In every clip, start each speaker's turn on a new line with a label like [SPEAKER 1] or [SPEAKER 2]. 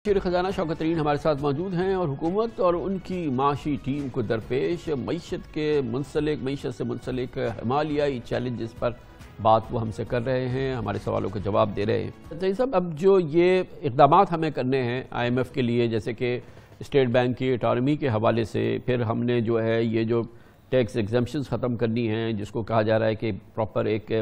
[SPEAKER 1] وزیر خزانہ شوکت ترین ہمارے ساتھ موجود ہیں اور حکومت اور ان کی معاشی ٹیم کو درپیش معیشت سے منسلک ہمالیائی چیلنجز پر بات وہ ہم سے کر رہے ہیں، ہمارے سوالوں کا جواب دے رہے ہیں۔ جی صاحب، اب جو یہ اقدامات ہمیں کرنے ہیں آئی ایم ایف کے لیے، جیسے کہ اسٹیٹ بینک کی اٹانومی کے حوالے سے، پھر ہم نے جو ہے یہ جو ٹیکس ایگزمپشنز ختم کرنی ہیں جس کو کہا جا رہا ہے کہ پراپر ایک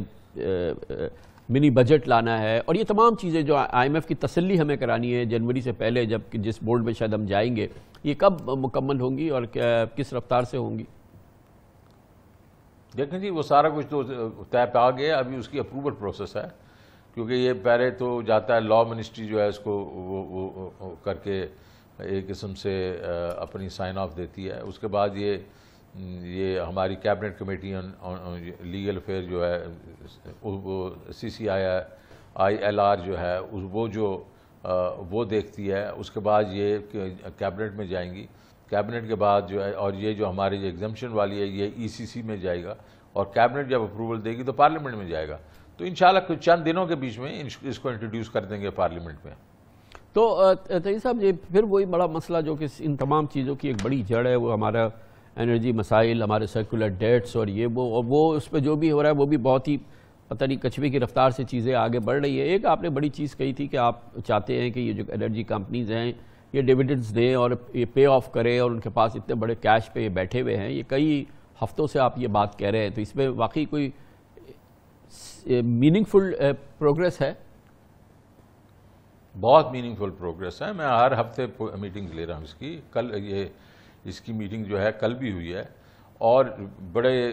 [SPEAKER 1] منی بجٹ لانا ہے، اور یہ تمام چیزیں جو آئی ایم ایف کی تسلی ہمیں کرانی ہے جنوری سے پہلے، جب جس بورڈ میں شاید ہم جائیں گے، یہ کب مکمل ہوں گی اور کس رفتار سے ہوں گی؟
[SPEAKER 2] دیکھیں جی، وہ سارا کچھ تو طے پہ آ گیا، ابھی اس کی اپروول پروسیس ہے، کیونکہ یہ پہلے تو جاتا ہے لا منسٹری جو ہے اس کو وہ کر کے ایک قسم سے اپنی سائن آف دیتی ہے، اس کے بعد یہ ہماری کیبنٹ کمیٹی لیگل افیئر جو ہے وہ CCIL جو ہے وہ دیکھتی ہے، اس کے بعد یہ کیبنٹ میں جائیں گی، کیبنٹ کے بعد جو ہے، اور یہ جو ہماری جو ایگزمپشن والی ہے یہ ECC میں جائے گا، اور کیبنٹ جب اپروول دے گی تو پارلیمنٹ میں جائے گا، تو انشاءاللہ کچھ چند دنوں کے بیچ میں اس کو انٹروڈیوس کر دیں گے پارلیمنٹ میں۔
[SPEAKER 1] تو تیج صاحب، یہ پھر وہی بڑا مسئلہ جو کہ ان تمام چیزوں کی ایک بڑی جڑ ہے، وہ ہمارا انرجی مسائل، ہمارے سرکولر ڈیٹس، اور وہ اس پہ جو بھی ہو رہا ہے وہ بھی بہت ہی پتہ نہیں کچھوے کی رفتار سے چیزیں آگے بڑھ رہی ہے۔ ایک آپ نے بڑی چیز کہی تھی کہ آپ چاہتے ہیں کہ یہ جو انرجی کمپنیز ہیں یہ ڈیویڈنڈز دیں اور یہ پے آف کریں، اور ان کے پاس اتنے بڑے کیش پہ یہ بیٹھے ہوئے ہیں، یہ کئی ہفتوں سے آپ یہ بات کہہ رہے ہیں، تو اس میں واقعی کوئی میننگ فل پروگریس ہے؟
[SPEAKER 2] بہت میننگ فل پروگریس ہے، میں ہر ہفتے میٹنگ لے رہا ہوں اس کی، کل اس کی میٹنگ جو ہے کل بھی ہوئی ہے، اور بڑے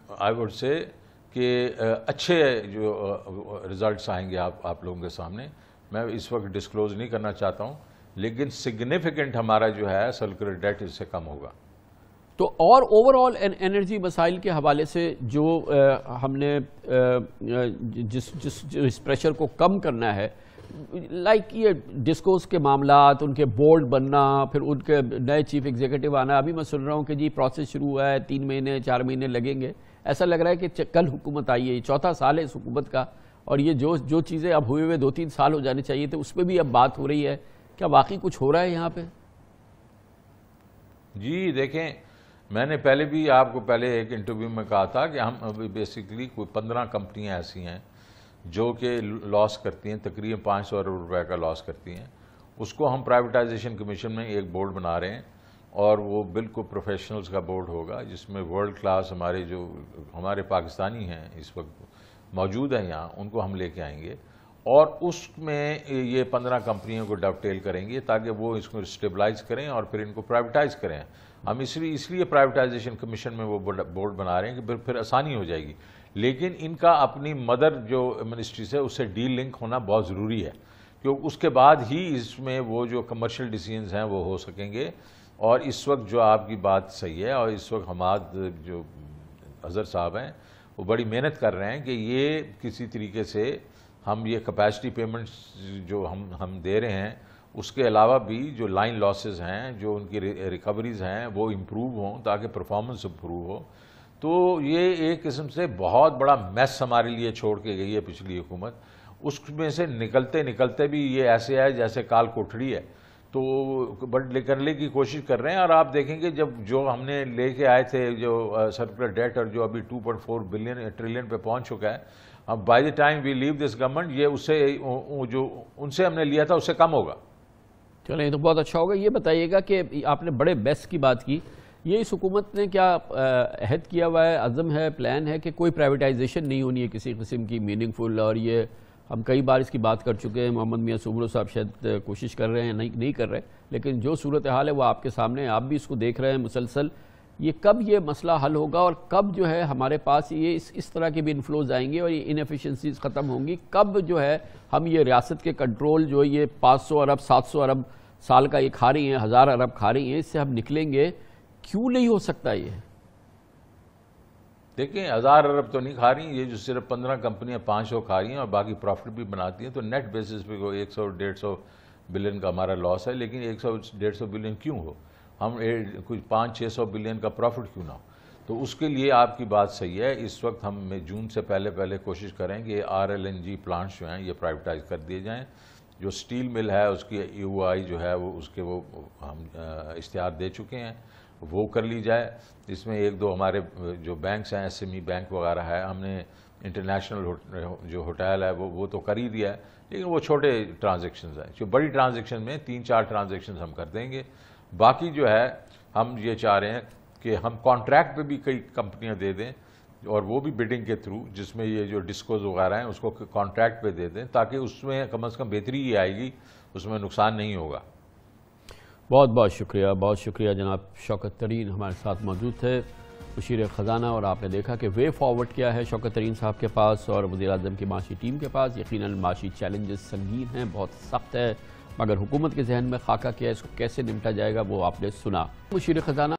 [SPEAKER 2] آئی وڈ سے کہ اچھے جو ریزلٹس آئیں گے آپ لوگوں کے سامنے، میں اس وقت ڈسکلوز نہیں کرنا چاہتا ہوں، لیکن سگنیفیکنٹ ہمارا جو ہے سرکولر ڈیٹ اس سے کم ہوگا۔
[SPEAKER 1] تو اور اوورآل انرجی مسائل کے حوالے سے جو ہم نے جس پریشر کو کم کرنا ہے، لائک یہ ڈسکوز کے معاملات، ان کے بورڈ بننا، پھر ان کے نئے چیف ایگزیکٹو آنا، ابھی میں سن رہا ہوں کہ جی پروسیس شروع ہوا ہے، 3 مہینے 4 مہینے لگیں گے، ایسا لگ رہا ہے کہ کل حکومت آئی ہے، یہ چوتھا سال ہے اس حکومت کا، اور یہ جو چیزیں اب ہوئے 2-3 سال ہو جانے چاہیے تھے، اس پہ بھی اب بات ہو رہی ہے، کیا واقعی کچھ ہو رہا ہے یہاں پہ؟
[SPEAKER 2] جی دیکھیں، میں نے پہلے بھی آپ کو پہلے ایک انٹرویو میں کہا تھا کہ ہم ابھی بیسیکلی کوئی 15 کمپنیاں ایسی ہیں جو کہ لاس کرتی ہیں، تقریباً 500 ارب روپے کا لاس کرتی ہیں، اس کو ہم پرائیویٹائزیشن کمیشن میں ایک بورڈ بنا رہے ہیں، اور وہ بالکل پروفیشنلز کا بورڈ ہوگا، جس میں ورلڈ کلاس ہمارے پاکستانی ہیں اس وقت موجود ہیں یہاں، ان کو ہم لے کے آئیں گے، اور اس میں یہ 15 کمپنیوں کو ڈاو ٹیل کریں گے تاکہ وہ اس کو اسٹیبلائز کریں اور پھر ان کو پرائیویٹائز کریں۔ ہم اس لیے پرائیویٹائزیشن کمیشن میں وہ بورڈ بنا رہے ہیں کہ پھر آسانی ہو جائے گی، لیکن ان کا اپنی مدر جو منسٹری سے اس سے ڈیل لنک ہونا بہت ضروری ہے، کیونکہ اس کے بعد ہی اس میں وہ جو کمرشل ڈیسیژنز ہیں وہ ہو سکیں گے۔ اور اس وقت جو آپ کی بات صحیح ہے، اور اس وقت حماد جو اظہر صاحب ہیں وہ بڑی محنت کر رہے ہیں کہ یہ کسی طریقے سے ہم یہ کیپیسٹی پیمنٹس جو ہم دے رہے ہیں، اس کے علاوہ بھی جو لائن لاسز ہیں، جو ان کی ریکوریز ہیں، وہ امپروو ہوں تاکہ پرفارمنس امپروو ہو۔ تو یہ ایک قسم سے بہت بڑا میس ہمارے لیے چھوڑ کے گئی ہے پچھلی حکومت، اس میں سے نکلتے بھی یہ ایسے ہے جیسے کال کوٹھڑی ہے، تو کرنے کی کوشش کر رہے ہیں۔ اور آپ دیکھیں گے جو ہم نے لے کے آئے تھے جو سرکولر ڈیٹ، اور جو ابھی 2.4 ٹریلین پہ پہنچ چکا ہے، اب by the time we leave this government, یہ ان سے ہم نے لیا تھا اس سے کم ہوگا۔
[SPEAKER 1] چلیں، یہ تو بہت اچھا ہوگا۔ یہ بتائیے گا کہ آپ نے بڑے بیس کی بات کی، یہ اس حکومت نے کیا عہد کیا ہوا ہے، عزم ہے، پلان ہے کہ کوئی پرائیویٹائزیشن نہیں ہونی ہے کسی قسم کی میننگ فل؟ اور یہ ہم کئی بار اس کی بات کر چکے ہیں، محمد میاں سومرو صاحب شاید کوشش کر رہے ہیں، نہیں کر رہے، لیکن جو صورتحال ہے وہ آپ کے سامنے، آپ بھی اس کو دیکھ رہے ہیں مسلسل۔ یہ کب یہ مسئلہ حل ہوگا، اور کب جو ہے ہمارے پاس یہ اس طرح کے بھی انفلوز آئیں گے اور یہ انیفیشنسیز ختم ہوں گی؟ کب جو ہے ہم یہ ریاست کے کنٹرول جو یہ 500 ارب 700 ارب سال کا یہ کھا رہی ہیں، 1000 ارب کھا رہی ہیں، اس سے ہم نکلیں گے؟ کیوں نہیں ہو سکتا یہ؟
[SPEAKER 2] دیکھیں، 1000 ارب تو نہیں کھا رہی ہیں، یہ جو صرف 15 کمپنیاں 500 کھا رہی ہیں اور باقی پروفٹ بھی بناتی ہیں، تو نیٹ بیسس پہ 100-150 بلین کا ہمارا لاس ہے، لیکن 100-150 بلین کیوں ہو؟ ہم کچھ 500-600 بلین کا پروفٹ کیوں نہ ہو؟ تو اس کے لیے آپ کی بات صحیح ہے، اس وقت ہم جون سے پہلے کوشش کریں کہ RLNG پلانٹس جو ہیں یہ پرائیویٹائز کر دیے جائیں، جو سٹیل مل ہے اس کی EOI جو ہے وہ اس کے وہ ہم اشتہار دے چکے ہیں، وہ کر لی جائے۔ اس میں ایک دو ہمارے جو بینکس ہیں SME بینک وغیرہ ہے، ہم نے انٹرنیشنل جو ہوٹل ہے وہ تو کر ہی دیا ہے، لیکن وہ چھوٹے ٹرانزیکشنز ہیں۔ جو بڑی ٹرانزیکشن میں 3-4 ٹرانزیکشنز ہم کر دیں گے۔ باقی جو ہے ہم یہ چاہ رہے ہیں کہ ہم کانٹریکٹ پہ بھی کئی کمپنیاں دے دیں، اور وہ بھی بڈنگ کے تھرو، جس میں یہ جو ڈسکوز وغیرہ ہیں اس کو کانٹریکٹ پہ دے دیں، تاکہ اس میں کم از کم بہتری ہی آئے گی، اس میں نقصان نہیں ہوگا۔
[SPEAKER 1] بہت بہت شکریہ جناب شوکت ترین ہمارے ساتھ موجود تھے، مشیر خزانہ، اور آپ نے دیکھا کہ وے فارورڈ کیا ہے شوکت ترین صاحب کے پاس اور وزیر اعظم کی معاشی ٹیم کے پاس۔ یقیناً معاشی چیلنجز سنگین ہیں، بہت سخت ہے، مگر حکومت کے ذہن میں خاکہ کیا ہے، اس کو کیسے نمٹا جائے گا وہ آپ نے سنا۔ مشیر خزانہ